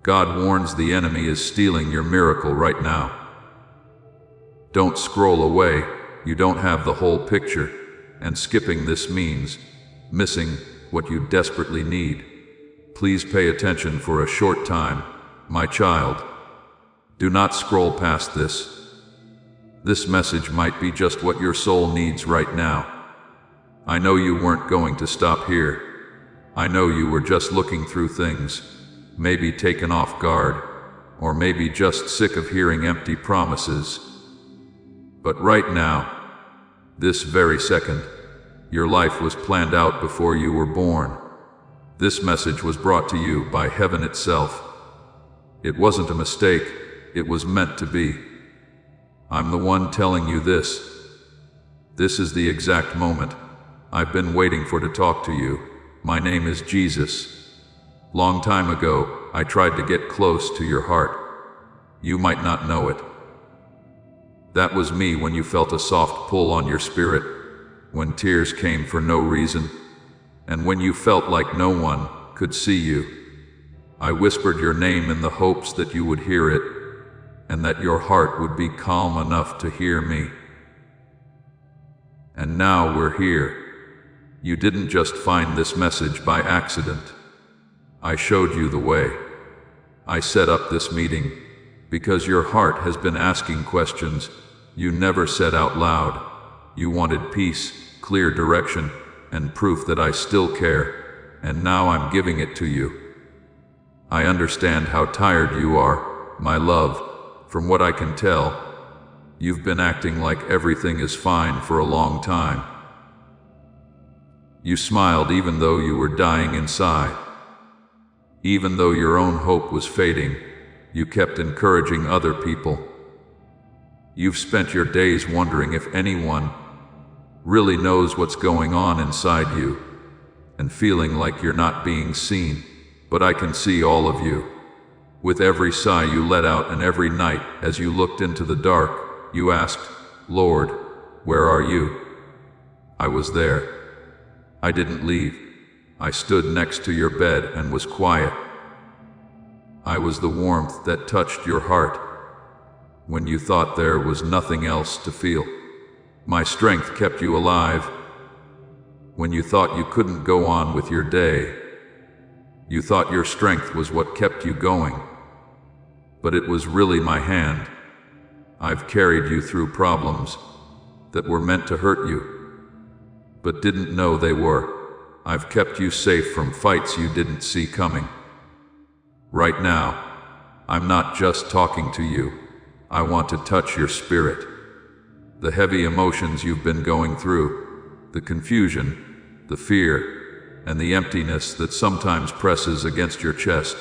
God warns the enemy is stealing your miracle right now. Don't scroll away, you don't have the whole picture, and skipping this means missing what you desperately need. Please pay attention for a short time, my child. Do not scroll past this. This message might be just what your soul needs right now. I know you weren't going to stop here. I know you were just looking through things, maybe taken off guard, or maybe just sick of hearing empty promises. But right now, this very second, your life was planned out before you were born. This message was brought to you by heaven itself. It wasn't a mistake, it was meant to be. I'm the one telling you this. This is the exact moment I've been waiting for to talk to you. My name is Jesus. Long time ago, I tried to get close to your heart. You might not know it. That was me when you felt a soft pull on your spirit, when tears came for no reason, and when you felt like no one could see you. I whispered your name in the hopes that you would hear it, and that your heart would be calm enough to hear me. And now we're here. You didn't just find this message by accident. I showed you the way. I set up this meeting because your heart has been asking questions you never said out loud. You wanted peace, clear direction, and proof that I still care, and now I'm giving it to you. I understand how tired you are, my love. From what I can tell, you've been acting like everything is fine for a long time. You smiled even though you were dying inside. Even though your own hope was fading, you kept encouraging other people. You've spent your days wondering if anyone really knows what's going on inside you, and feeling like you're not being seen. But I can see all of you. With every sigh you let out and every night as you looked into the dark, you asked, Lord, where are you? I was there. I didn't leave. I stood next to your bed and was quiet. I was the warmth that touched your heart when you thought there was nothing else to feel. My strength kept you alive when you thought you couldn't go on with your day. You thought your strength was what kept you going, but it was really my hand. I've carried you through problems that were meant to hurt you, but didn't know they were. I've kept you safe from fights you didn't see coming. Right now, I'm not just talking to you. I want to touch your spirit. The heavy emotions you've been going through, the confusion, the fear, and the emptiness that sometimes presses against your chest.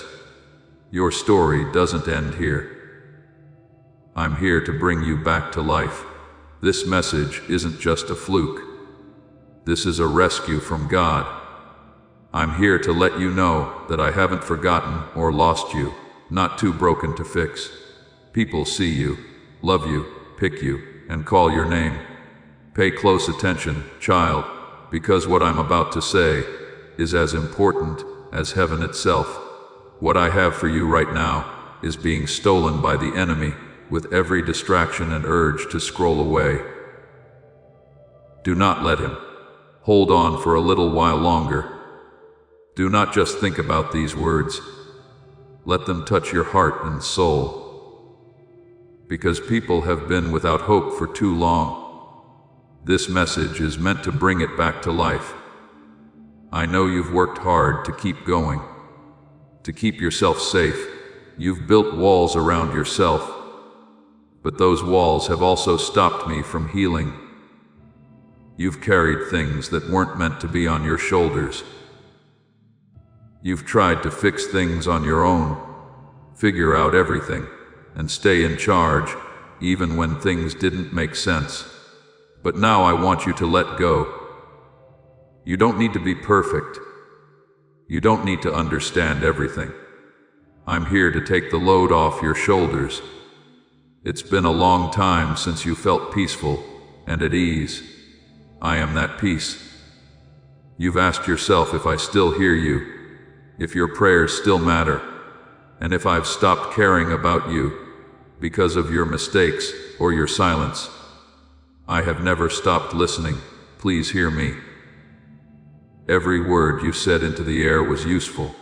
Your story doesn't end here. I'm here to bring you back to life. This message isn't just a fluke. This is a rescue from God. I'm here to let you know that I haven't forgotten or lost you, not too broken to fix. People see you, love you, pick you, and call your name. Pay close attention, child, because what I'm about to say is as important as heaven itself. What I have for you right now is being stolen by the enemy with every distraction and urge to scroll away. Do not let him. Hold on for a little while longer. Do not just think about these words. Let them touch your heart and soul. Because people have been without hope for too long. This message is meant to bring it back to life. I know you've worked hard to keep going, to keep yourself safe. You've built walls around yourself, but those walls have also stopped me from healing. You've carried things that weren't meant to be on your shoulders. You've tried to fix things on your own, figure out everything, and stay in charge, even when things didn't make sense. But now I want you to let go. You don't need to be perfect. You don't need to understand everything. I'm here to take the load off your shoulders. It's been a long time since you felt peaceful and at ease. I am that peace. You've asked yourself if I still hear you, if your prayers still matter, And if I've stopped caring about you because of your mistakes or your silence, I have never stopped listening. Please hear me. Every word you said into the air was useful.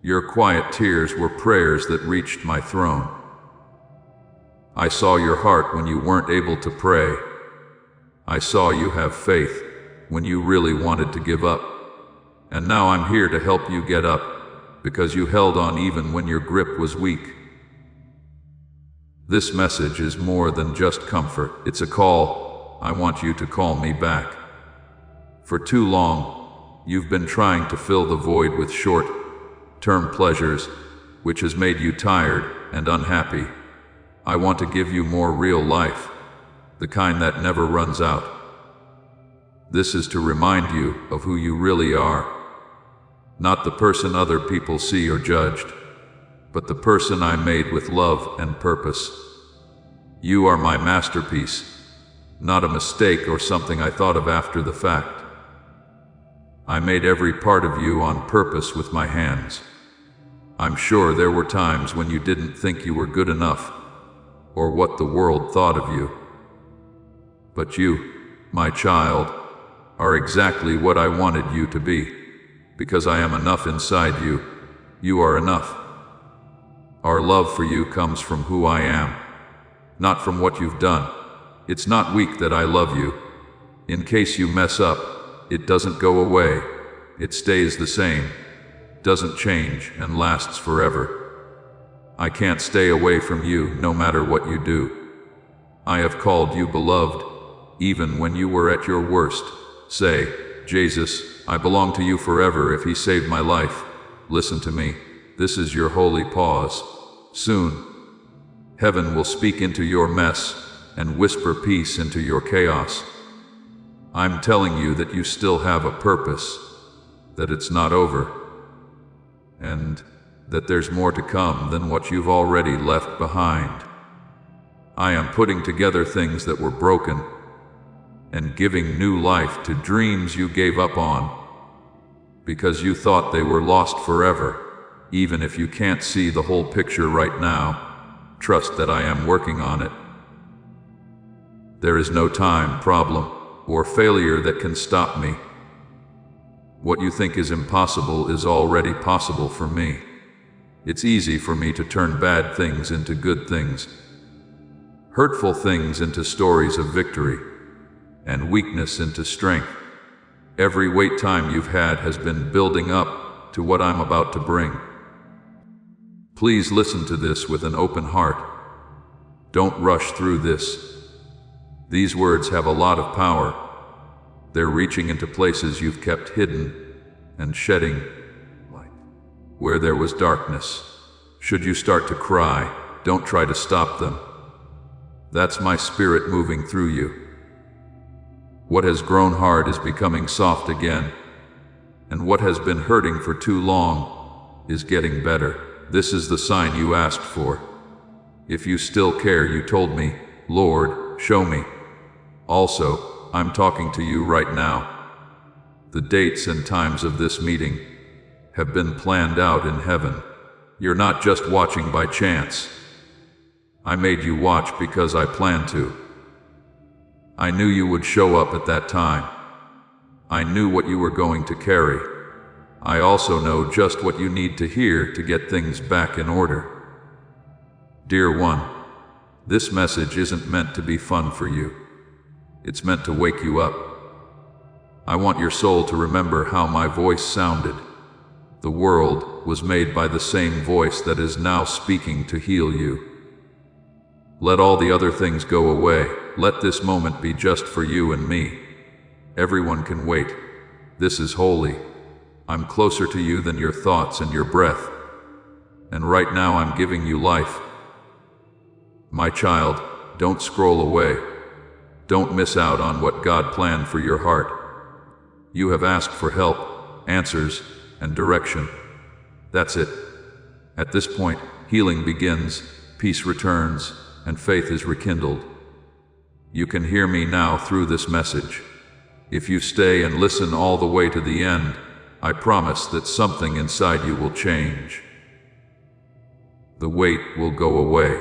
Your quiet tears were prayers that reached my throne. I saw your heart when you weren't able to pray. I saw you have faith when you really wanted to give up. And now I'm here to help you get up, because you held on even when your grip was weak. This message is more than just comfort. It's a call. I want you to call me back. For too long, you've been trying to fill the void with short-term pleasures, which has made you tired and unhappy. I want to give you more real life, the kind that never runs out. This is to remind you of who you really are. Not the person other people see or judged, but the person I made with love and purpose. You are my masterpiece, not a mistake or something I thought of after the fact. I made every part of you on purpose with my hands. I'm sure there were times when you didn't think you were good enough, or what the world thought of you. But you, my child, are exactly what I wanted you to be, because I am enough inside you. You are enough. Our love for you comes from who I am, not from what you've done. It's not weak that I love you. In case you mess up, it doesn't go away. It stays the same, doesn't change, and lasts forever. I can't stay away from you no matter what you do. I have called you beloved, even when you were at your worst. Say, Jesus, I belong to you forever if he saved my life. Listen to me. This is your holy pause. Soon, heaven will speak into your mess and whisper peace into your chaos. I'm telling you that you still have a purpose, that it's not over, and that there's more to come than what you've already left behind. I am putting together things that were broken and giving new life to dreams you gave up on because you thought they were lost forever. Even if you can't see the whole picture right now, trust that I am working on it. There is no time, problem, or failure that can stop me. What you think is impossible is already possible for me. It's easy for me to turn bad things into good things, hurtful things into stories of victory, and weakness into strength. Every wait time you've had has been building up to what I'm about to bring. Please listen to this with an open heart. Don't rush through this. These words have a lot of power. They're reaching into places you've kept hidden and shedding light. Where there was darkness, should you start to cry, don't try to stop them. That's my spirit moving through you. What has grown hard is becoming soft again, and what has been hurting for too long is getting better. This is the sign you asked for. If you still care, you told me, Lord, show me. Also, I'm talking to you right now. The dates and times of this meeting have been planned out in heaven. You're not just watching by chance. I made you watch because I planned to. I knew you would show up at that time. I knew what you were going to carry. I also know just what you need to hear to get things back in order. Dear one, this message isn't meant to be fun for you. It's meant to wake you up. I want your soul to remember how my voice sounded. The world was made by the same voice that is now speaking to heal you. Let all the other things go away. Let this moment be just for you and me. Everyone can wait. This is holy. I'm closer to you than your thoughts and your breath. And right now I'm giving you life. My child, don't scroll away. Don't miss out on what God planned for your heart. You have asked for help, answers, and direction. That's it. At this point, healing begins, peace returns, and faith is rekindled. You can hear me now through this message. If you stay and listen all the way to the end, I promise that something inside you will change. The weight will go away.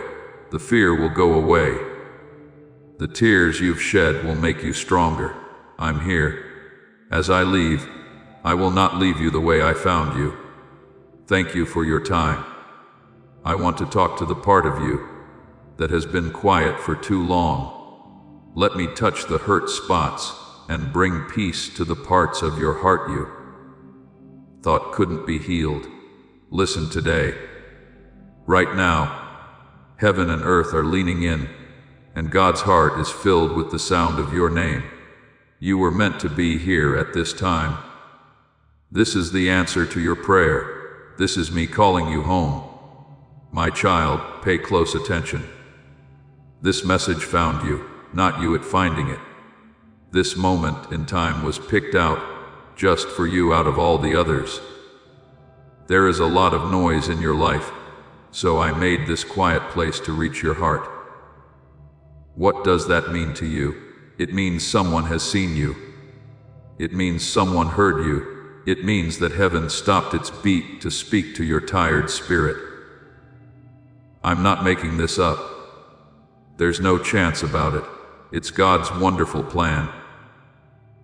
The fear will go away. The tears you've shed will make you stronger. I'm here. As I leave, I will not leave you the way I found you. Thank you for your time. I want to talk to the part of you that has been quiet for too long. Let me touch the hurt spots and bring peace to the parts of your heart you thought couldn't be healed. Listen today. Right now, heaven and earth are leaning in, and God's heart is filled with the sound of your name. You were meant to be here at this time. This is the answer to your prayer. This is me calling you home. My child, pay close attention. This message found you, not you at finding it. This moment in time was picked out just for you out of all the others. There is a lot of noise in your life, so I made this quiet place to reach your heart. What does that mean to you? It means someone has seen you. It means someone heard you. It means that heaven stopped its beat to speak to your tired spirit. I'm not making this up. There's no chance about it. It's God's wonderful plan.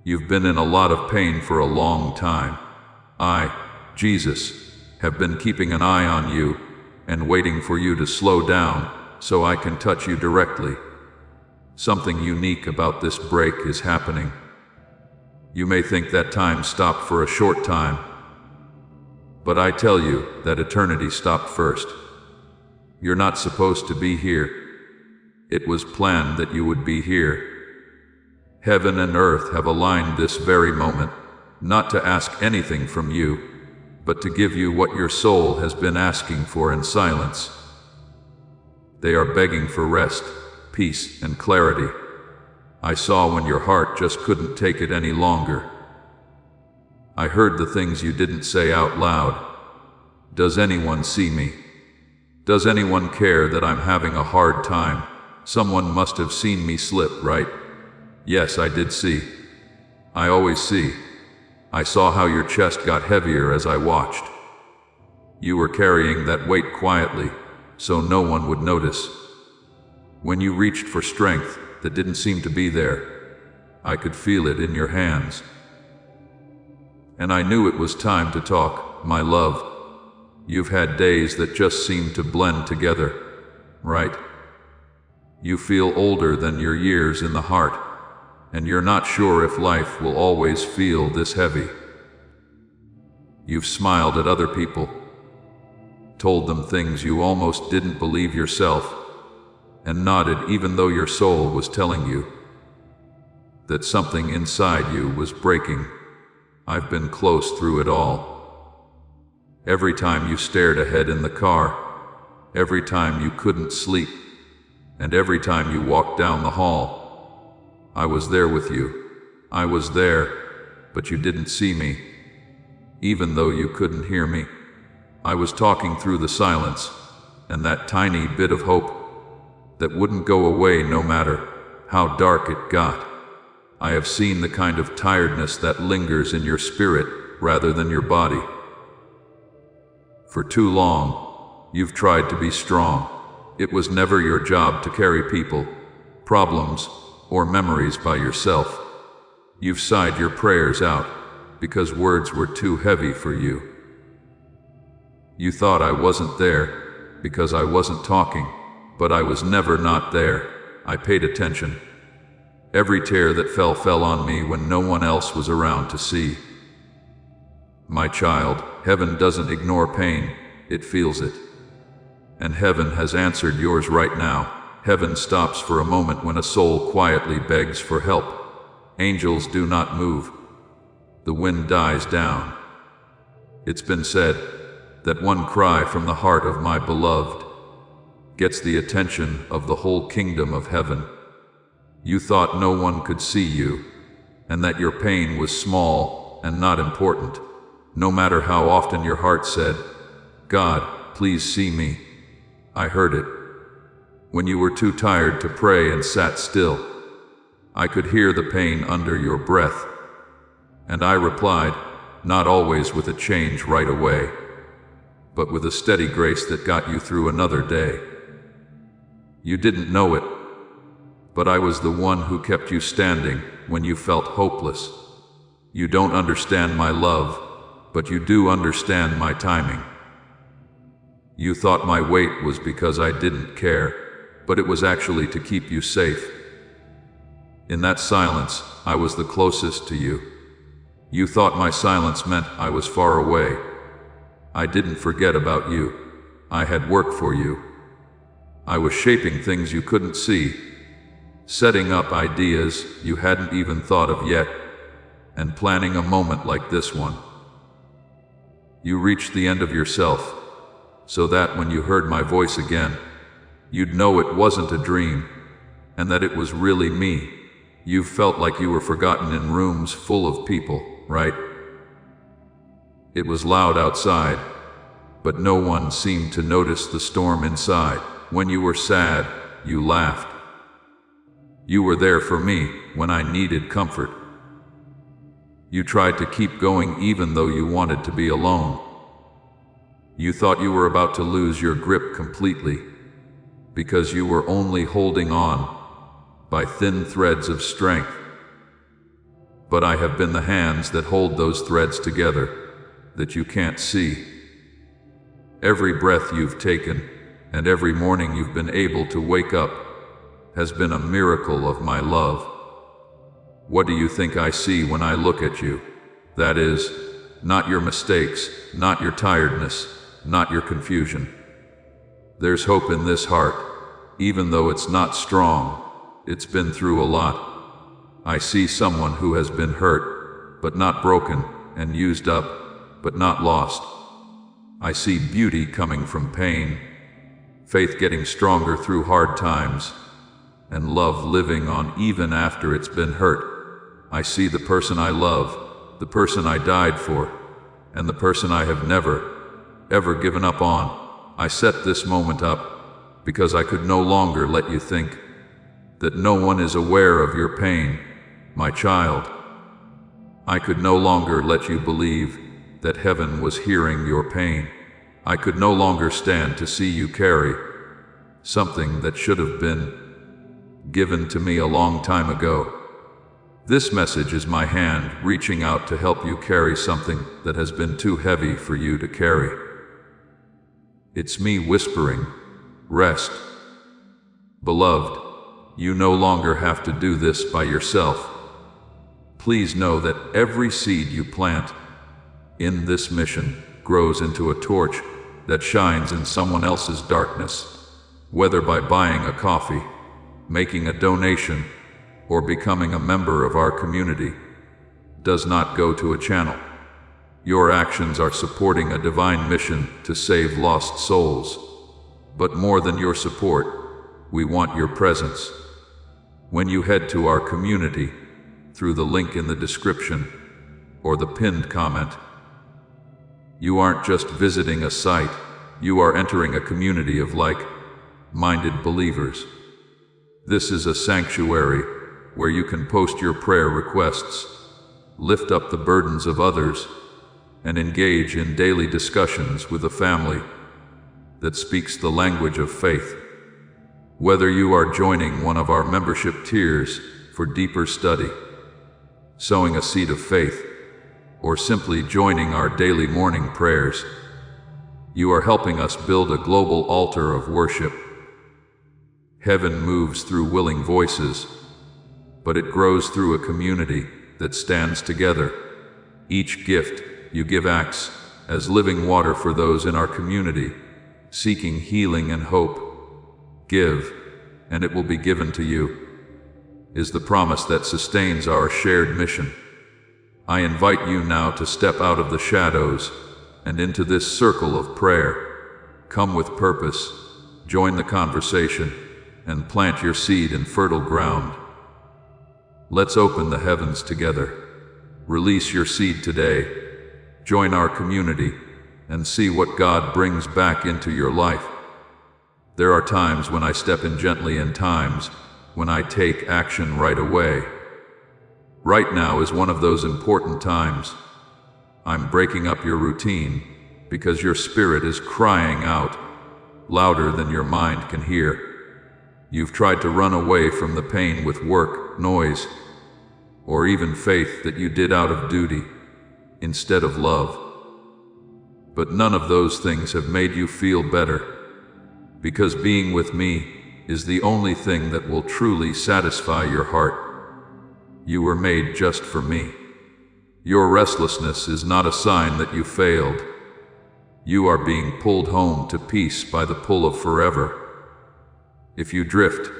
You've been in a lot of pain for a long time. I, Jesus, have been keeping an eye on you and waiting for you to slow down so I can touch you directly. Something unique about this break is happening. You may think that time stopped for a short time, but I tell you that eternity stopped first. You're not supposed to be here. It was planned that you would be here. Heaven and earth have aligned this very moment, not to ask anything from you, but to give you what your soul has been asking for in silence. They are begging for rest, peace, and clarity. I saw when your heart just couldn't take it any longer. I heard the things you didn't say out loud. Does anyone see me? Does anyone care that I'm having a hard time? Someone must have seen me slip, right? Yes, I did see. I always see. I saw how your chest got heavier as I watched. You were carrying that weight quietly, so no one would notice. When you reached for strength that didn't seem to be there, I could feel it in your hands. And I knew it was time to talk, my love. You've had days that just seem to blend together, right? You feel older than your years in the heart, and you're not sure if life will always feel this heavy. You've smiled at other people, told them things you almost didn't believe yourself, and nodded even though your soul was telling you that something inside you was breaking. I've been close through it all. Every time you stared ahead in the car, every time you couldn't sleep, and every time you walked down the hall, I was there with you. I was there, but you didn't see me. Even though you couldn't hear me, I was talking through the silence, and that tiny bit of hope that wouldn't go away no matter how dark it got. I have seen the kind of tiredness that lingers in your spirit rather than your body. For too long, you've tried to be strong. It was never your job to carry people, problems, or memories by yourself. You've sighed your prayers out because words were too heavy for you. You thought I wasn't there because I wasn't talking, but I was never not there. I paid attention. Every tear that fell on me when no one else was around to see. My child, heaven doesn't ignore pain, it feels it. And heaven has answered yours right now. Heaven stops for a moment when a soul quietly begs for help. Angels do not move. The wind dies down. It's been said that one cry from the heart of my beloved gets the attention of the whole kingdom of heaven. You thought no one could see you, and that your pain was small and not important. No matter how often your heart said, "God, please see me," I heard it. When you were too tired to pray and sat still, I could hear the pain under your breath. And I replied, not always with a change right away, but with a steady grace that got you through another day. You didn't know it, but I was the one who kept you standing when you felt hopeless. You don't understand my love, but you do understand my timing. You thought my wait was because I didn't care, but it was actually to keep you safe. In that silence, I was the closest to you. You thought my silence meant I was far away. I didn't forget about you. I had work for you. I was shaping things you couldn't see, setting up ideas you hadn't even thought of yet, and planning a moment like this one. You reached the end of yourself, so that when you heard my voice again, you'd know it wasn't a dream, and that it was really me. You felt like you were forgotten in rooms full of people, right? It was loud outside, but no one seemed to notice the storm inside. When you were sad, you laughed. You were there for me when I needed comfort. You tried to keep going even though you wanted to be alone. You thought you were about to lose your grip completely, because you were only holding on by thin threads of strength. But I have been the hands that hold those threads together, that you can't see. Every breath you've taken, and every morning you've been able to wake up, has been a miracle of my love. What do you think I see when I look at you? That is, not your mistakes, not your tiredness, not your confusion. There's hope in this heart, even though it's not strong. It's been through a lot. I see someone who has been hurt, but not broken, and used up, but not lost. I see beauty coming from pain, faith getting stronger through hard times, and love living on even after it's been hurt. I see the person I love, the person I died for, and the person I have never, ever given up on. I set this moment up because I could no longer let you think that no one is aware of your pain, my child. I could no longer let you believe that heaven was hearing your pain. I could no longer stand to see you carry something that should have been given to me a long time ago. This message is my hand reaching out to help you carry something that has been too heavy for you to carry. It's me whispering, rest. Beloved, you no longer have to do this by yourself. Please know that every seed you plant in this mission grows into a torch that shines in someone else's darkness, whether by buying a coffee, making a donation, or becoming a member of our community. Does not go to a channel. Your actions are supporting a divine mission to save lost souls. But more than your support, we want your presence. When you head to our community, through the link in the description, or the pinned comment, you aren't just visiting a site, you are entering a community of like-minded believers. This is a sanctuary where you can post your prayer requests, lift up the burdens of others, and engage in daily discussions with a family that speaks the language of faith. Whether you are joining one of our membership tiers for deeper study, sowing a seed of faith, or simply joining our daily morning prayers, you are helping us build a global altar of worship. Heaven moves through willing voices, but it grows through a community that stands together. Each gift you give acts as living water for those in our community, seeking healing and hope. Give, and it will be given to you, is the promise that sustains our shared mission. I invite you now to step out of the shadows and into this circle of prayer. Come with purpose, join the conversation, and plant your seed in fertile ground. Let's open the heavens together. Release your seed today. Join our community and see what God brings back into your life. There are times when I step in gently and times when I take action right away. Right now is one of those important times. I'm breaking up your routine, because your spirit is crying out, louder than your mind can hear. You've tried to run away from the pain with work, noise, or even faith that you did out of duty instead of love. But none of those things have made you feel better, because being with me is the only thing that will truly satisfy your heart. You were made just for me. Your restlessness is not a sign that you failed. You are being pulled home to peace by the pull of forever. If you drift,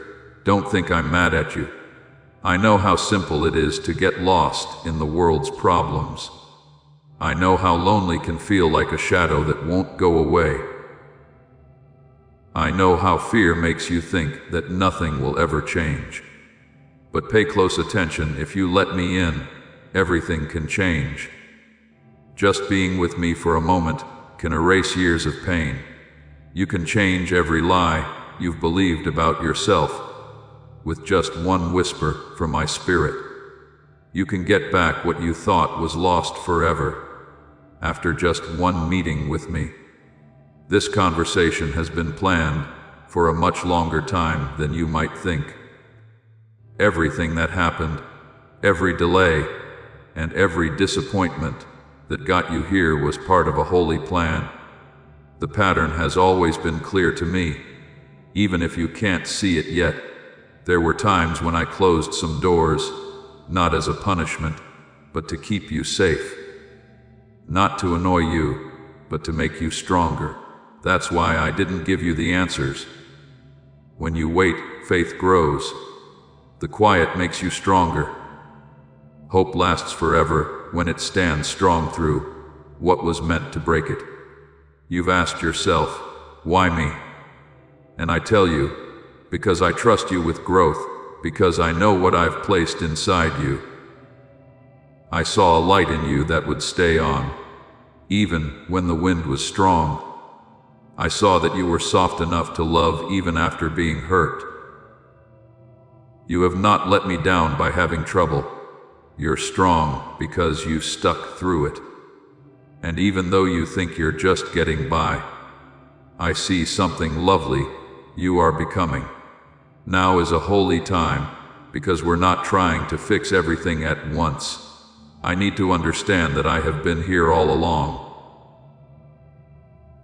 don't think I'm mad at you. I know how simple it is to get lost in the world's problems. I know how lonely can feel like a shadow that won't go away. I know how fear makes you think that nothing will ever change. But pay close attention. If you let me in, everything can change. Just being with me for a moment can erase years of pain. You can change every lie you've believed about yourself with just one whisper from my spirit. You can get back what you thought was lost forever after just one meeting with me. This conversation has been planned for a much longer time than you might think. Everything that happened, every delay, and every disappointment that got you here was part of a holy plan. The pattern has always been clear to me, even if you can't see it yet. There were times when I closed some doors, not as a punishment, but to keep you safe. Not to annoy you, but to make you stronger. That's why I didn't give you the answers. When you wait, faith grows. The quiet makes you stronger. Hope lasts forever when it stands strong through what was meant to break it. You've asked yourself, why me? And I tell you, because I trust you with growth, because I know what I've placed inside you. I saw a light in you that would stay on, even when the wind was strong. I saw that you were soft enough to love even after being hurt. You have not let me down by having trouble. You're strong because you stuck through it. And even though you think you're just getting by, I see something lovely you are becoming. Now is a holy time, because we're not trying to fix everything at once. I need to understand that I have been here all along.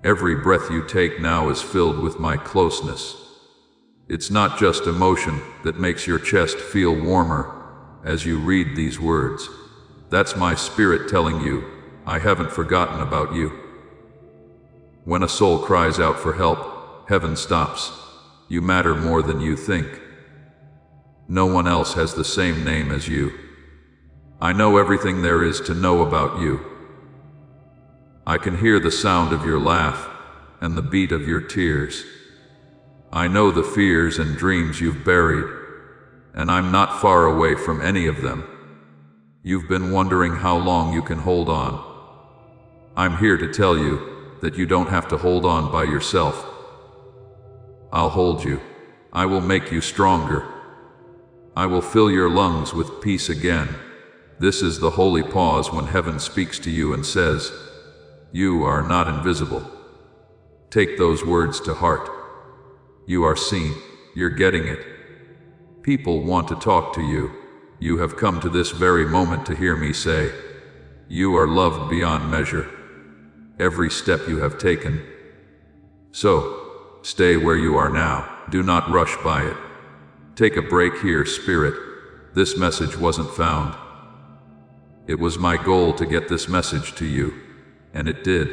Every breath you take now is filled with my closeness. It's not just emotion that makes your chest feel warmer as you read these words. That's my spirit telling you, I haven't forgotten about you. When a soul cries out for help, heaven stops. You matter more than you think. No one else has the same name as you. I know everything there is to know about you. I can hear the sound of your laugh and the beat of your tears. I know the fears and dreams you've buried, and I'm not far away from any of them. You've been wondering how long you can hold on. I'm here to tell you that you don't have to hold on by yourself. I'll hold you. I will make you stronger. I will fill your lungs with peace again. This is the holy pause when heaven speaks to you and says, you are not invisible. Take those words to heart. You are seen. You're getting it. People want to talk to you. You have come to this very moment to hear me say, you are loved beyond measure. Every step you have taken. So, stay where you are now. Do not rush by it. Take a break here, Spirit. This message wasn't found. It was my goal to get this message to you, and it did.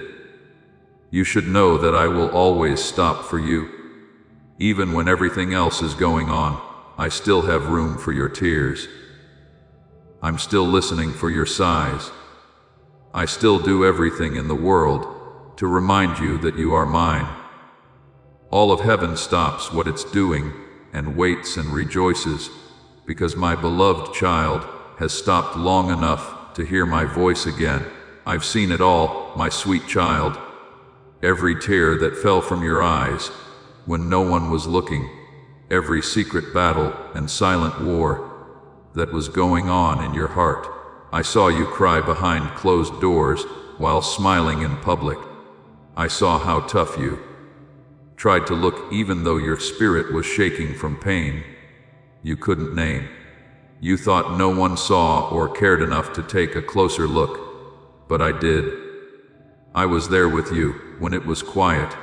You should know that I will always stop for you. Even when everything else is going on, I still have room for your tears. I'm still listening for your sighs. I still do everything in the world to remind you that you are mine. All of heaven stops what it's doing and waits and rejoices, because my beloved child has stopped long enough to hear my voice again. I've seen it all, my sweet child. Every tear that fell from your eyes when no one was looking, every secret battle and silent war that was going on in your heart. I saw you cry behind closed doors while smiling in public. I saw how tough you tried to look even though your spirit was shaking from pain you couldn't name. You thought no one saw or cared enough to take a closer look, but I did. I was there with you when it was quiet,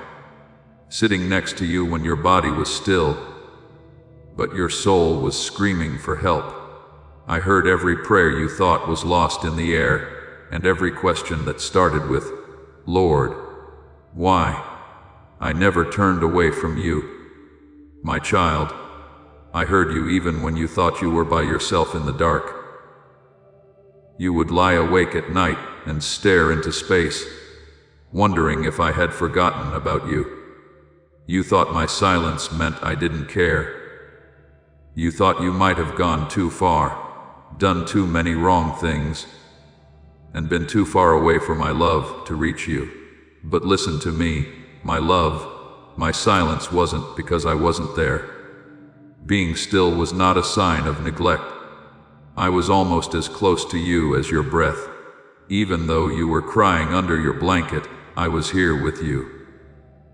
sitting next to you when your body was still, but your soul was screaming for help. I heard every prayer you thought was lost in the air, and every question that started with, "Lord, why?" I never turned away from you. My child, I heard you even when you thought you were by yourself in the dark. You would lie awake at night and stare into space, wondering if I had forgotten about you. You thought my silence meant I didn't care. You thought you might have gone too far, done too many wrong things, and been too far away for my love to reach you. But listen to me, my love, my silence wasn't because I wasn't there. Being still was not a sign of neglect. I was almost as close to you as your breath. Even though you were crying under your blanket, I was here with you.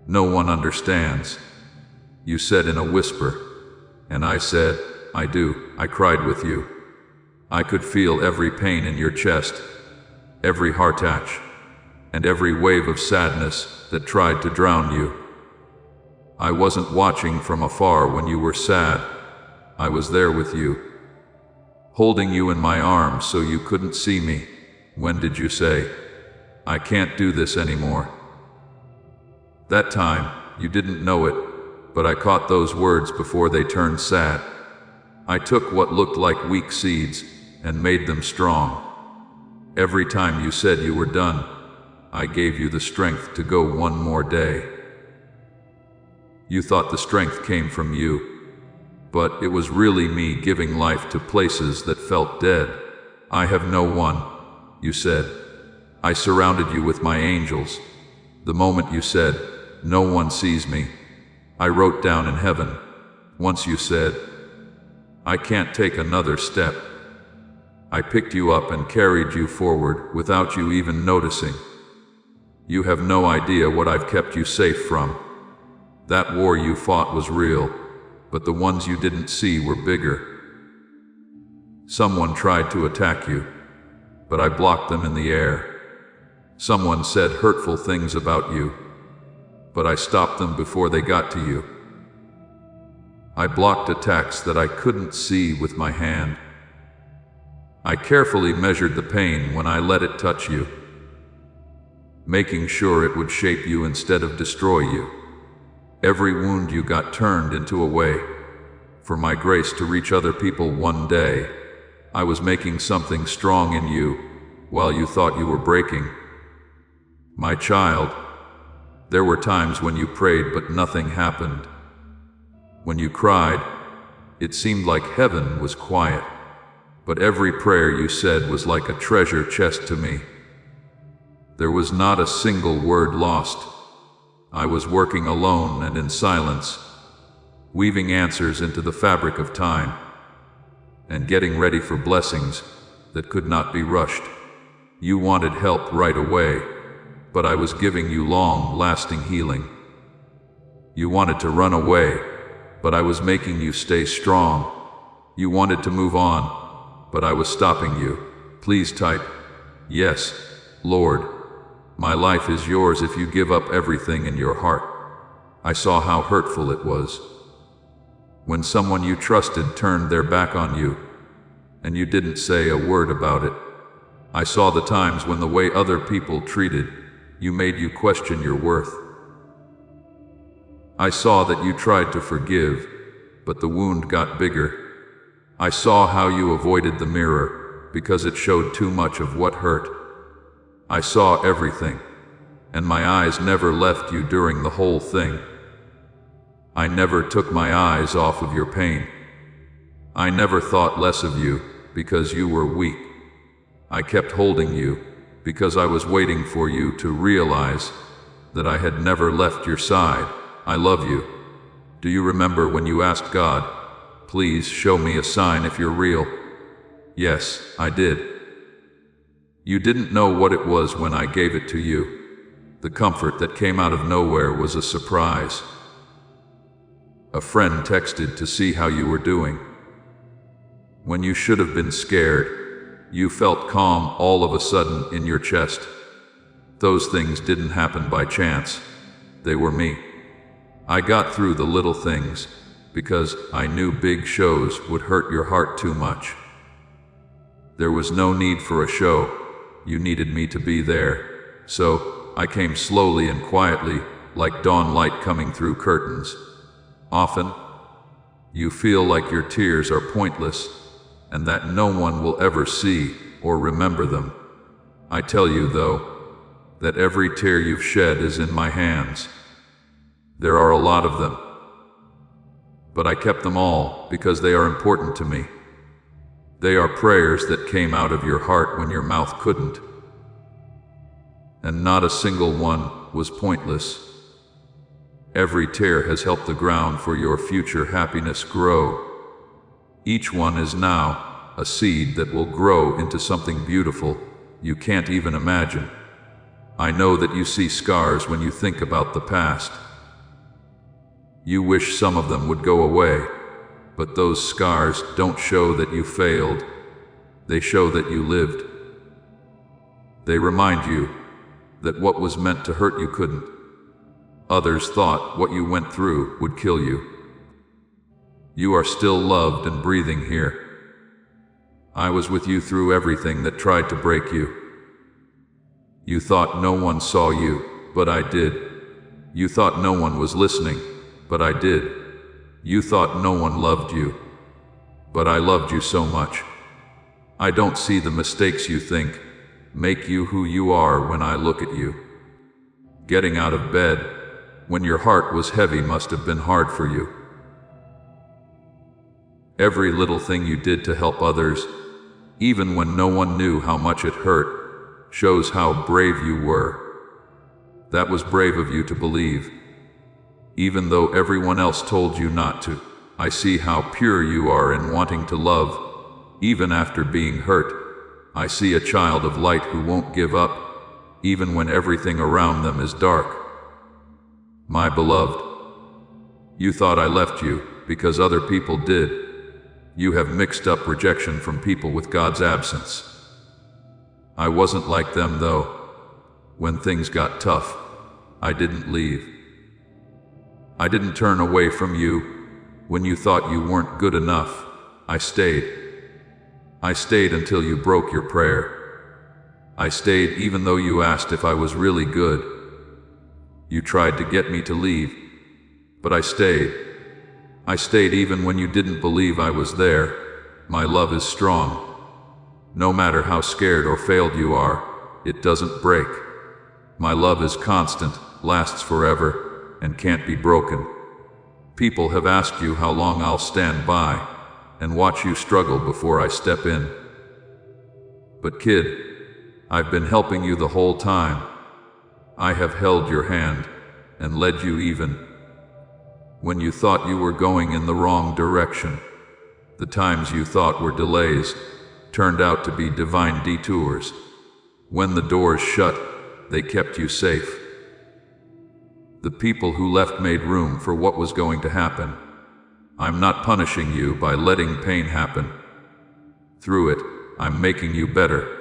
No one understands, you said in a whisper, and I said, I do. I cried with you. I could feel every pain in your chest, every heartache, and every wave of sadness that tried to drown you. I wasn't watching from afar when you were sad. I was there with you, holding you in my arms so you couldn't see me. When did you say, I can't do this anymore? That time, you didn't know it, but I caught those words before they turned sad. I took what looked like weak seeds and made them strong. Every time you said you were done, I gave you the strength to go one more day. You thought the strength came from you, but it was really me giving life to places that felt dead. I have no one, you said. I surrounded you with my angels. The moment you said, no one sees me, I wrote down in heaven. Once you said, I can't take another step, I picked you up and carried you forward without you even noticing. You have no idea what I've kept you safe from. That war you fought was real, but the ones you didn't see were bigger. Someone tried to attack you, but I blocked them in the air. Someone said hurtful things about you, but I stopped them before they got to you. I blocked attacks that I couldn't see with my hand. I carefully measured the pain when I let it touch you, making sure it would shape you instead of destroy you. Every wound you got turned into a way for my grace to reach other people one day. I was making something strong in you while you thought you were breaking. My child, there were times when you prayed but nothing happened. When you cried, it seemed like heaven was quiet, but every prayer you said was like a treasure chest to me. There was not a single word lost. I was working alone and in silence, weaving answers into the fabric of time, and getting ready for blessings that could not be rushed. You wanted help right away, but I was giving you long-lasting healing. You wanted to run away, but I was making you stay strong. You wanted to move on, but I was stopping you. Please type, yes, Lord. My life is yours if you give up everything in your heart. I saw how hurtful it was when someone you trusted turned their back on you, and you didn't say a word about it. I saw the times when the way other people treated you made you question your worth. I saw that you tried to forgive, but the wound got bigger. I saw how you avoided the mirror because it showed too much of what hurt. I saw everything, and my eyes never left you during the whole thing. I never took my eyes off of your pain. I never thought less of you because you were weak. I kept holding you because I was waiting for you to realize that I had never left your side. I love you. Do you remember when you asked God, please show me a sign if you're real? Yes, I did. You didn't know what it was when I gave it to you. The comfort that came out of nowhere was a surprise. A friend texted to see how you were doing. When you should have been scared, you felt calm all of a sudden in your chest. Those things didn't happen by chance. They were me. I got through the little things because I knew big shows would hurt your heart too much. There was no need for a show. You needed me to be there. So I came slowly and quietly, like dawn light coming through curtains. Often, you feel like your tears are pointless and that no one will ever see or remember them. I tell you, though, that every tear you've shed is in my hands. There are a lot of them, but I kept them all because they are important to me. They are prayers that came out of your heart when your mouth couldn't. And not a single one was pointless. Every tear has helped the ground for your future happiness grow. Each one is now a seed that will grow into something beautiful you can't even imagine. I know that you see scars when you think about the past. You wish some of them would go away, but those scars don't show that you failed. They show that you lived. They remind you that what was meant to hurt you couldn't. Others thought what you went through would kill you. You are still loved and breathing here. I was with you through everything that tried to break you. You thought no one saw you, but I did. You thought no one was listening, but I did. You thought no one loved you, but I loved you so much. I don't see the mistakes you think make you who you are when I look at you. Getting out of bed when your heart was heavy must have been hard for you. Every little thing you did to help others, even when no one knew how much it hurt, shows how brave you were. That was brave of you to believe. Even though everyone else told you not to, I see how pure you are in wanting to love, even after being hurt. I see a child of light who won't give up, even when everything around them is dark. My beloved, you thought I left you because other people did. You have mixed up rejection from people with God's absence. I wasn't like them, though. When things got tough, I didn't leave. I didn't turn away from you when you thought you weren't good enough. I stayed. I stayed until you broke your prayer. I stayed even though you asked if I was really good. You tried to get me to leave, but I stayed. I stayed even when you didn't believe I was there. My love is strong. No matter how scared or failed you are, it doesn't break. My love is constant, lasts forever, and can't be broken. People have asked you how long I'll stand by and watch you struggle before I step in. But kid, I've been helping you the whole time. I have held your hand and led you even when you thought you were going in the wrong direction. The times you thought were delays turned out to be divine detours. When the doors shut, they kept you safe. The people who left made room for what was going to happen. I'm not punishing you by letting pain happen. Through it, I'm making you better.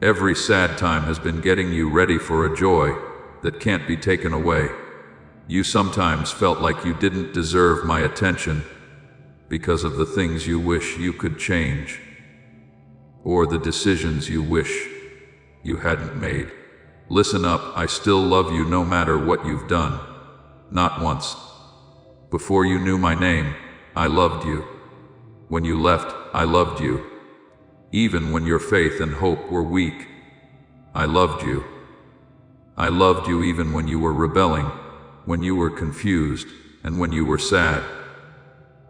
Every sad time has been getting you ready for a joy that can't be taken away. You sometimes felt like you didn't deserve my attention because of the things you wish you could change, or the decisions you wish you hadn't made. Listen up, I still love you no matter what you've done. Not once. Before you knew my name, I loved you. When you left, I loved you. Even when your faith and hope were weak, I loved you. I loved you even when you were rebelling, when you were confused, and when you were sad.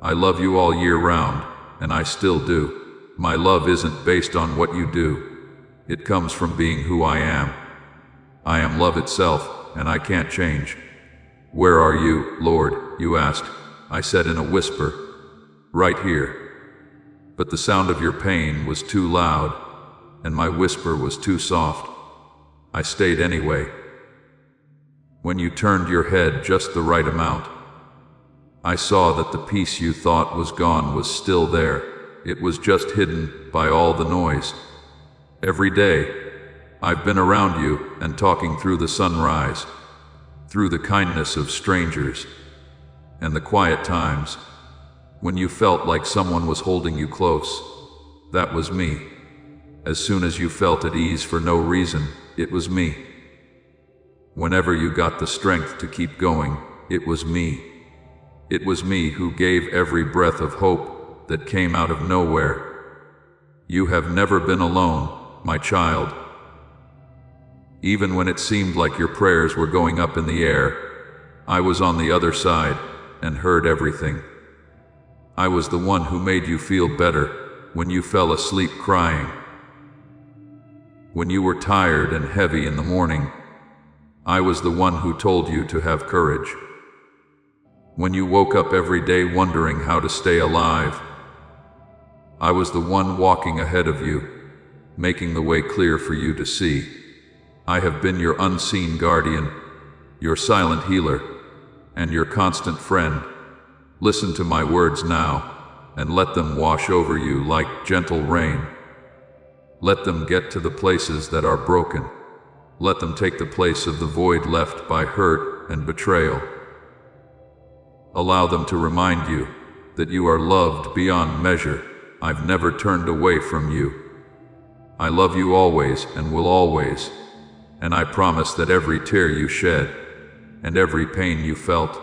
I love you all year round, and I still do. My love isn't based on what you do. It comes from being who I am. I am love itself, and I can't change. Where are you, Lord? You asked. I said in a whisper, right here. But the sound of your pain was too loud, and my whisper was too soft. I stayed anyway, when you turned your head just the right amount. I saw that the peace you thought was gone was still there. It was just hidden by all the noise. Every day, I've been around you and talking through the sunrise, through the kindness of strangers, and the quiet times, when you felt like someone was holding you close. That was me. As soon as you felt at ease for no reason, it was me. Whenever you got the strength to keep going, it was me. It was me who gave every breath of hope that came out of nowhere. You have never been alone, my child. Even when it seemed like your prayers were going up in the air, I was on the other side and heard everything. I was the one who made you feel better when you fell asleep crying. When you were tired and heavy in the morning, I was the one who told you to have courage. When you woke up every day wondering how to stay alive, I was the one walking ahead of you, making the way clear for you to see. I have been your unseen guardian, your silent healer, and your constant friend. Listen to my words now, and let them wash over you like gentle rain. Let them get to the places that are broken. Let them take the place of the void left by hurt and betrayal. Allow them to remind you that you are loved beyond measure. I've never turned away from you. I love you always and will always, and I promise that every tear you shed, and every pain you felt,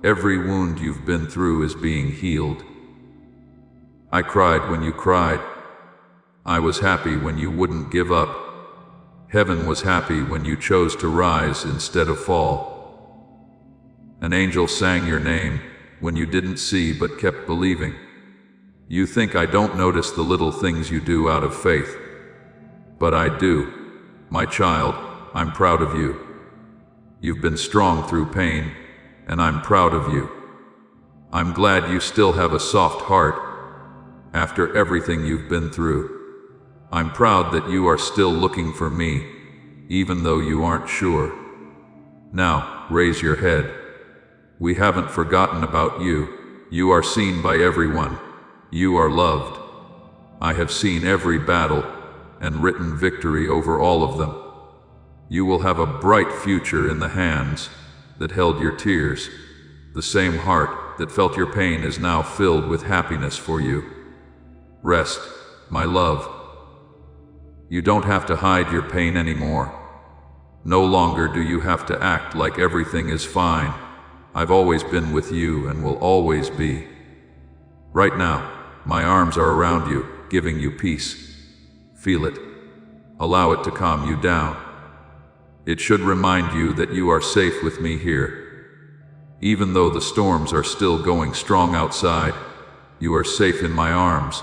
every wound you've been through is being healed. I cried when you cried. I was happy when you wouldn't give up. Heaven was happy when you chose to rise instead of fall. An angel sang your name when you didn't see but kept believing. You think I don't notice the little things you do out of faith, but I do. My child, I'm proud of you. You've been strong through pain, and I'm proud of you. I'm glad you still have a soft heart after everything you've been through. I'm proud that you are still looking for me, even though you aren't sure. Now, raise your head. We haven't forgotten about you. You are seen by everyone. You are loved. I have seen every battle and written victory over all of them. You will have a bright future in the hands that held your tears. The same heart that felt your pain is now filled with happiness for you. Rest, my love. You don't have to hide your pain anymore. No longer do you have to act like everything is fine. I've always been with you and will always be. Right now, my arms are around you, giving you peace. Feel it. Allow it to calm you down. It should remind you that you are safe with me here. Even though the storms are still going strong outside, you are safe in my arms.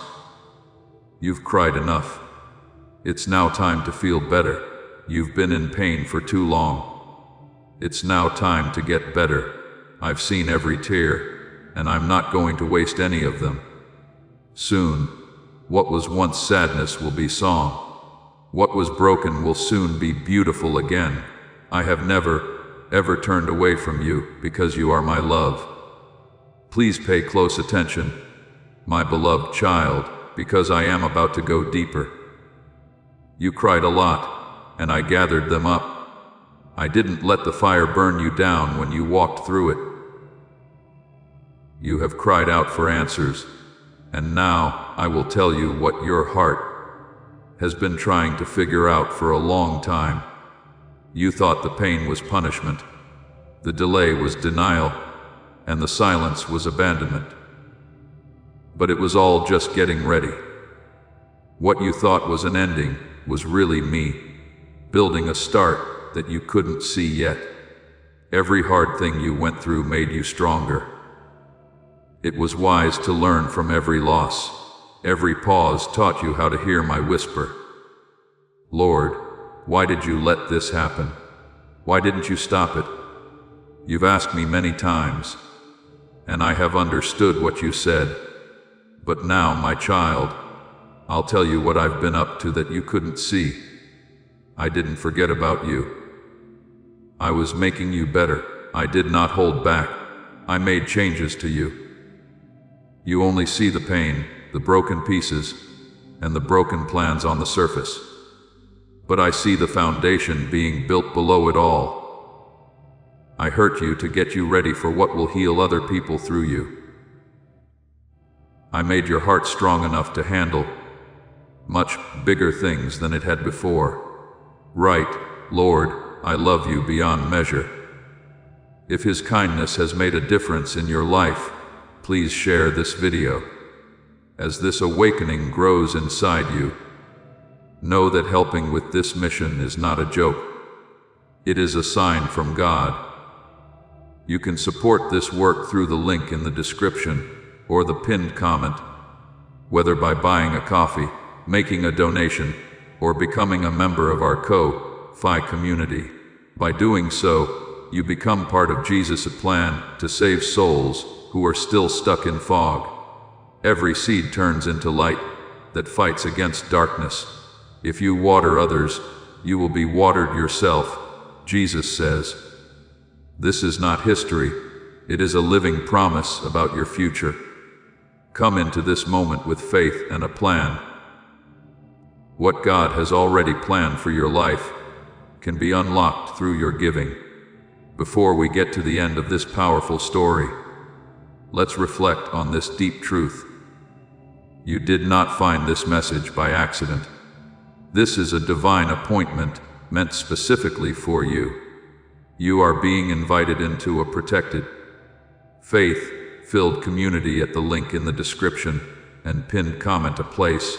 You've cried enough. It's now time to feel better. You've been in pain for too long. It's now time to get better. I've seen every tear, and I'm not going to waste any of them. Soon, what was once sadness will be song. What was broken will soon be beautiful again. I have never, ever turned away from you because you are my love. Please pay close attention, my beloved child, because I am about to go deeper. You cried a lot, and I gathered them up. I didn't let the fire burn you down when you walked through it. You have cried out for answers, and now I will tell you what your heart has been trying to figure out for a long time. You thought the pain was punishment, the delay was denial, and the silence was abandonment. But it was all just getting ready. What you thought was an ending was really me, building a start that you couldn't see yet. Every hard thing you went through made you stronger. It was wise to learn from every loss. Every pause taught you how to hear my whisper. Lord, why did you let this happen? Why didn't you stop it? You've asked me many times, and I have understood what you said. But now, my child, I'll tell you what I've been up to that you couldn't see. I didn't forget about you. I was making you better. I did not hold back. I made changes to you. You only see the pain, the broken pieces, and the broken plans on the surface. But I see the foundation being built below it all. I hurt you to get you ready for what will heal other people through you. I made your heart strong enough to handle much bigger things than it had before. Right, Lord, I love you beyond measure. If His kindness has made a difference in your life, please share this video. As this awakening grows inside you, know that helping with this mission is not a joke. It is a sign from God. You can support this work through the link in the description or the pinned comment, whether by buying a coffee, making a donation, or becoming a member of our Ko-Fi community. By doing so, you become part of Jesus' plan to save souls who are still stuck in fog. Every seed turns into light that fights against darkness. If you water others, you will be watered yourself, Jesus says. This is not history. It is a living promise about your future. Come into this moment with faith and a plan. What God has already planned for your life can be unlocked through your giving. Before we get to the end of this powerful story, let's reflect on this deep truth. You did not find this message by accident. This is a divine appointment meant specifically for you. You are being invited into a protected, faith-filled community at the link in the description and pinned comment, a place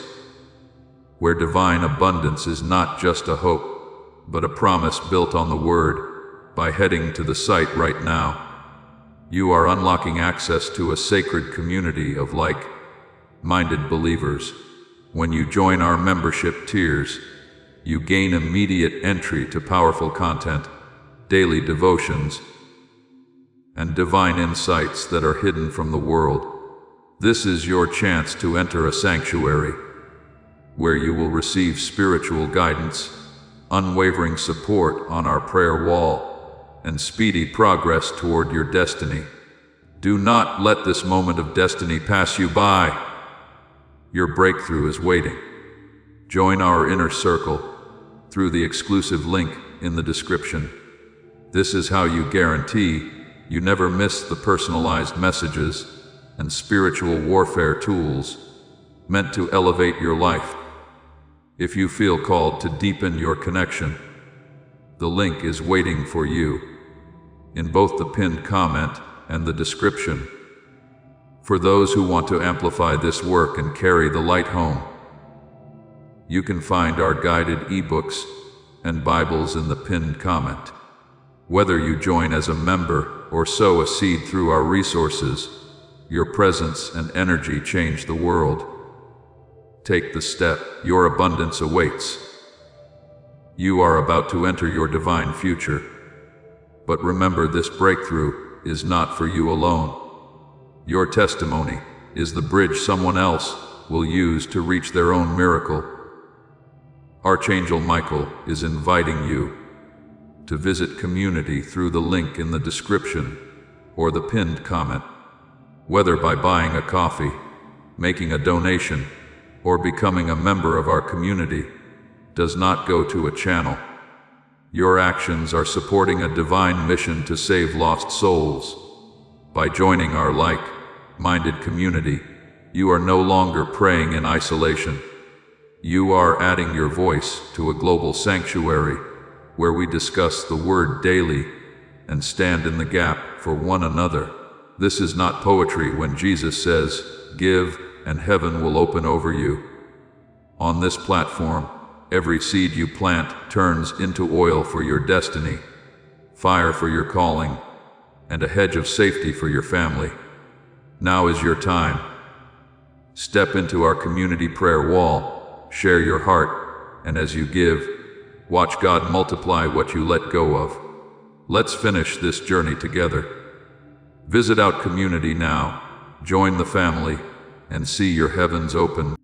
where divine abundance is not just a hope, but a promise built on the Word. By heading to the site right now, you are unlocking access to a sacred community of like-minded believers. When you join our membership tiers, you gain immediate entry to powerful content, daily devotions, and divine insights that are hidden from the world. This is your chance to enter a sanctuary where you will receive spiritual guidance, unwavering support on our prayer wall, and speedy progress toward your destiny. Do not let this moment of destiny pass you by. Your breakthrough is waiting. Join our inner circle through the exclusive link in the description. This is how you guarantee you never miss the personalized messages and spiritual warfare tools meant to elevate your life. If you feel called to deepen your connection, the link is waiting for you in both the pinned comment and the description. For those who want to amplify this work and carry the light home, you can find our guided ebooks and Bibles in the pinned comment. Whether you join as a member or sow a seed through our resources, your presence and energy change the world. Take the step. Your abundance awaits. You are about to enter your divine future. But remember, this breakthrough is not for you alone. Your testimony is the bridge someone else will use to reach their own miracle. Archangel Michael is inviting you to visit community through the link in the description or the pinned comment. Whether by buying a coffee, making a donation, or becoming a member of our community, does not go to a channel. Your actions are supporting a divine mission to save lost souls. By joining our like-minded community, you are no longer praying in isolation. You are adding your voice to a global sanctuary where we discuss the Word daily and stand in the gap for one another. This is not poetry when Jesus says, "Give, and heaven will open over you." On this platform, every seed you plant turns into oil for your destiny, fire for your calling, and a hedge of safety for your family. Now is your time. Step into our community prayer wall, share your heart, and as you give, watch God multiply what you let go of. Let's finish this journey together. Visit our community now, join the family, and see your heavens open.